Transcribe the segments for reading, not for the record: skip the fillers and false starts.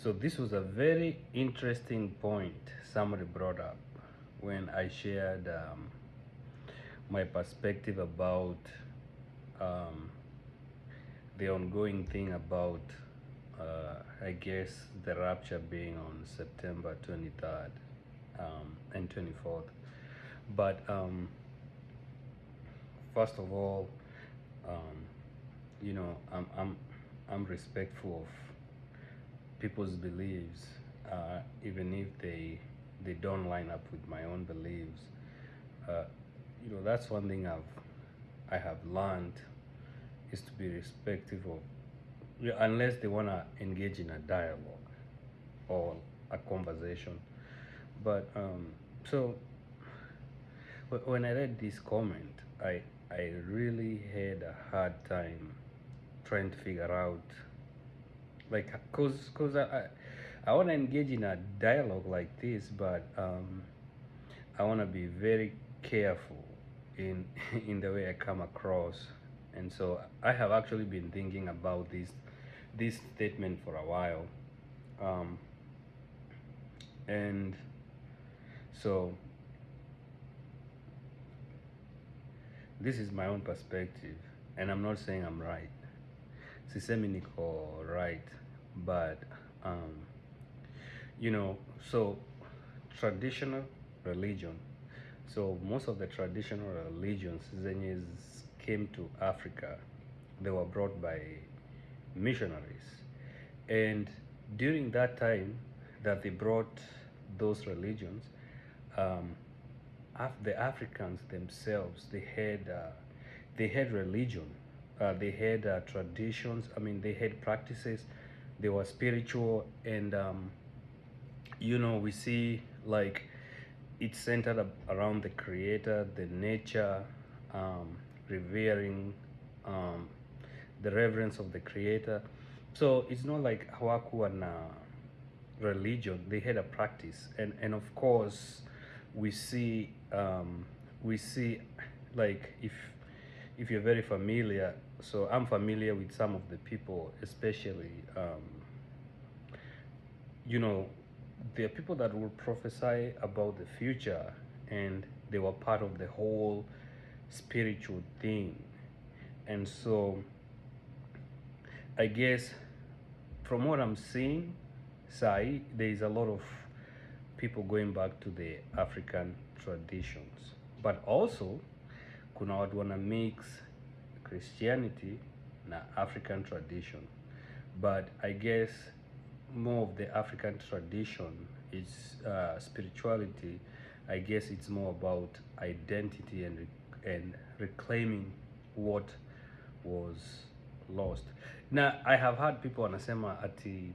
So this was a very interesting point somebody brought up when I shared my perspective about um, the ongoing thing about, I guess, the rapture being on September 23rd and 24th. But first of all, um, I'm respectful of people's beliefs, even if they don't line up with my own beliefs. Uh, that's one thing I have learned is to be respectful of, yeah, unless they want to engage in a dialogue or a conversation. But so when I read this comment, I really had a hard time trying to figure out, like, I want to engage in a dialogue like this, but I want to be very careful in in the way I come across. And so I have actually been thinking about this statement for a while, um, and so this is my own perspective, and I'm not saying I'm right. Sisemi niko right, but um, you know, so traditional religion. So most of the traditional religions zenye came to Africa, they were brought by missionaries. And during that time that they brought those religions, um, the Africans themselves, they had religion, they had traditions. I mean, they had practices. They were spiritual, and we see, like, it's centered around the creator, the nature, revering, um, the reverence of the creator. So it's not like hawakuwa na religion; they had a practice, and of course, we see we see, like, if you're very familiar. So I'm familiar with some of the people, especially you know, there are people that will prophesy about the future, and they were part of the whole spiritual thing. And so I guess from what I'm seeing, Sai, there is a lot of people going back to the African traditions. But also, kuna watu wana mix Christianity na African tradition. But I guess more of the African tradition is spirituality. I guess it's more about identity and reclaiming what was lost. Now I have heard people wanasema ati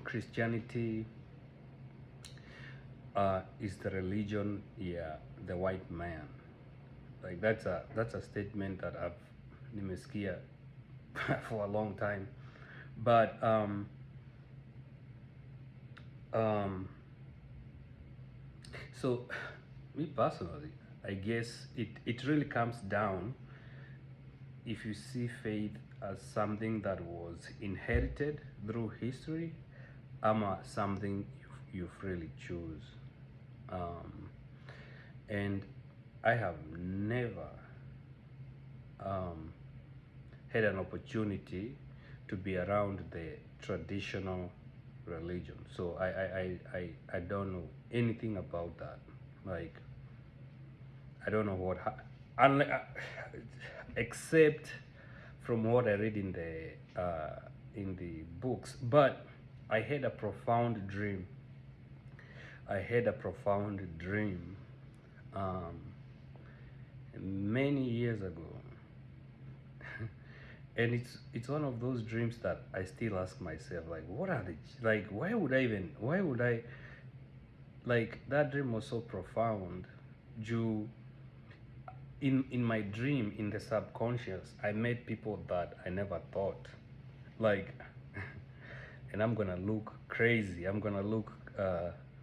Christianity is the religion, yeah, the white man. Like that's a statement that I've nimesikia for a long time. But um, so me personally, I guess it really comes down, if you see faith as something that was inherited through history, ama something you freely choose. Um, and I have never um, had an opportunity to be around the traditional religion. So I don't know anything about that. Like, I don't know except from what I read in the books. But I had a profound dream. I had a profound dream um, many years ago, and it's one of those dreams that I still ask myself, like, what are they, like, why would I, like, that dream was so profound. Ju in my dream, in the subconscious, I met people that I never thought, like, and I'm gonna look crazy. I'm gonna look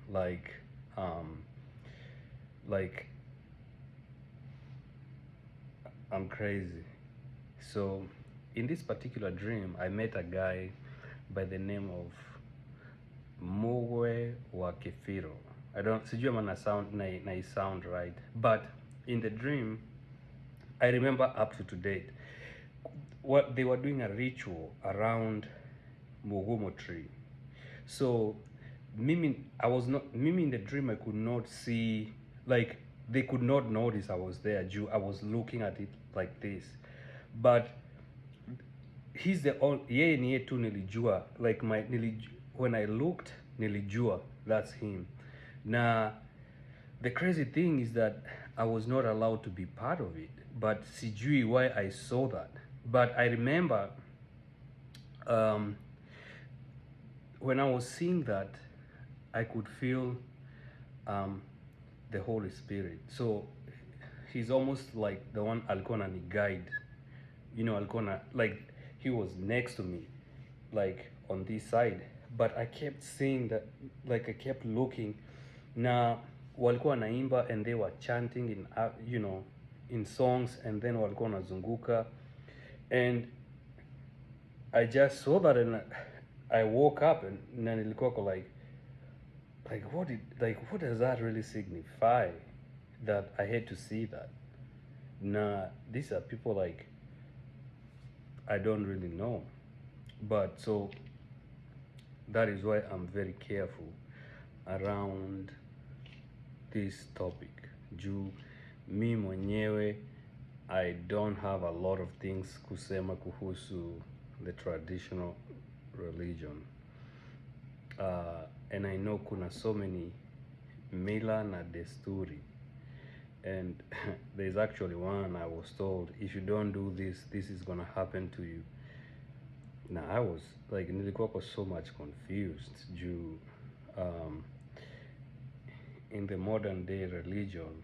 like um, like I'm crazy. So in this particular dream, I met a guy by the name of kefiro. I don't sijui ama na sound right, but in the dream I remember up to date what they were doing a ritual around Mugumo tree. So Mimi in the dream I could not see, like they could not notice I was there. I was looking at it like this, but he's the only yeye ni yetu nilijua, like when I looked nilijua that's him. Now the crazy thing is that I was not allowed to be part of it, but sijui why I saw that. But I remember um, when I was seeing that, I could feel um, the Holy Spirit. So he's almost like the one alikuwa ni guide. You know, alikuwa like he was next to me, like on this side. But I kept seeing that, like I kept looking. Na walikuwa naimba and they were chanting in in songs, and then walikuwa nazunguka, and I just saw that, and I woke up and nilikuwa like what does that really signify, that I had to see that? Nah, these are people like I don't really know, but so that is why I'm very careful around this topic. Juu mi mwenyewe I don't have a lot of things kusema kuhusu the traditional religion. And I know kuna so many mila na desturi, and there's actually one I was told, if you don't do this, this is gonna happen to you. Now I was like nilikuwa so much confused juu in the modern day religion,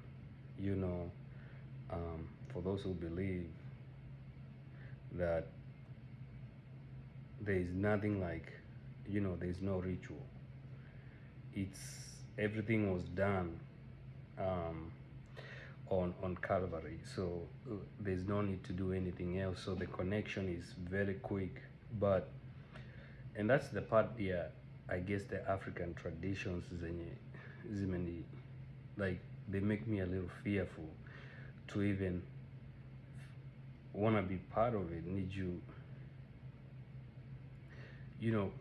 for those who believe that there is nothing like, there's no ritual. It's everything was done on Calvary, so there's no need to do anything else. So the connection is very quick, and that's the part. Yeah, I guess the African traditions zimeni, like they make me a little fearful to even wanna be part of it. Need you,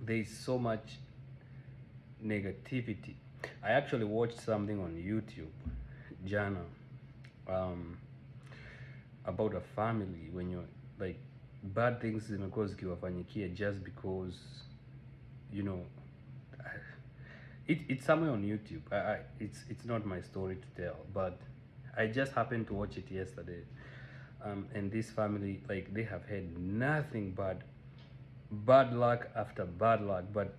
there's so much negativity. I actually watched something on YouTube, Jana, about a family when you're like bad things zimekuwa zikiwafanyikia just because it's somewhere on YouTube. It's not my story to tell, but I just happened to watch it yesterday. And this family, like, they have had nothing but bad luck after bad luck. But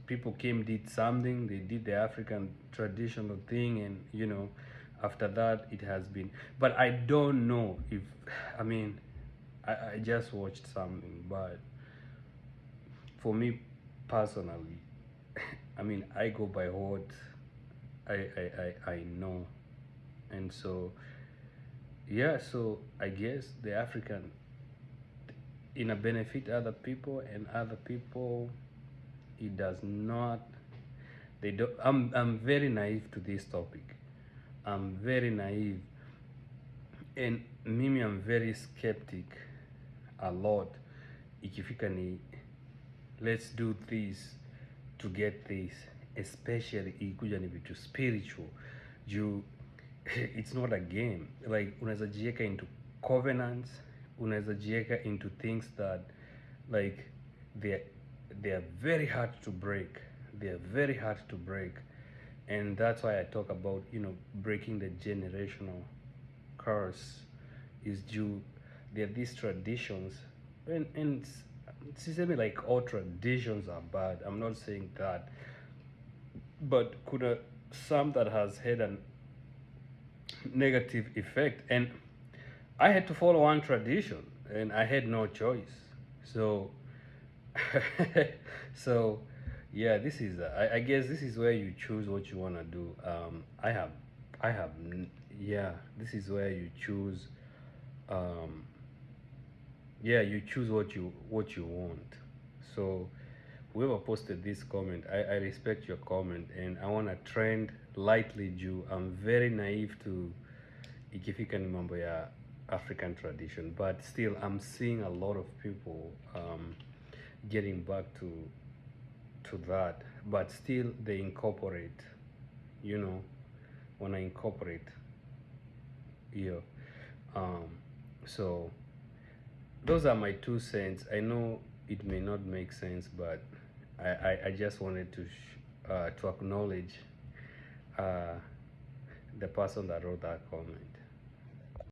people came, did something, they did the African traditional thing, and after that it has been. But I don't know if I just watched something, but for me personally, I go by what I know, and so yeah. So I guess the African benefit other people, and other people it does not. They don't. I'm very naive to this topic. I'm very naive, and mimi I'm very skeptic a lot. Ikifika ni let's do this to get this, especially ikuja ni vitu spiritual. It's not a game. Like unaweza jieka into covenants, unaweza jieka into things that like they are very hard to break. They are very hard to break, and that's why I talk about breaking the generational curse. Is due there are these traditions, and sisemi like all traditions are bad. I'm not saying that, but could some that has had a negative effect, and I had to follow one tradition, and I had no choice. So, so yeah, this is I guess this is where you choose what you want to do. Yeah, this is where you choose. Yeah, you choose what you want. So whoever posted this comment, I respect your comment, and I want to trend lightly juu I'm very naive to ikifika ni mambo ya African tradition, but still I'm seeing a lot of people getting back to that, but still they incorporate, you know, when I incorporate here. So those are my 2 cents. I know it may not make sense, but I just wanted to acknowledge the person that wrote that comment.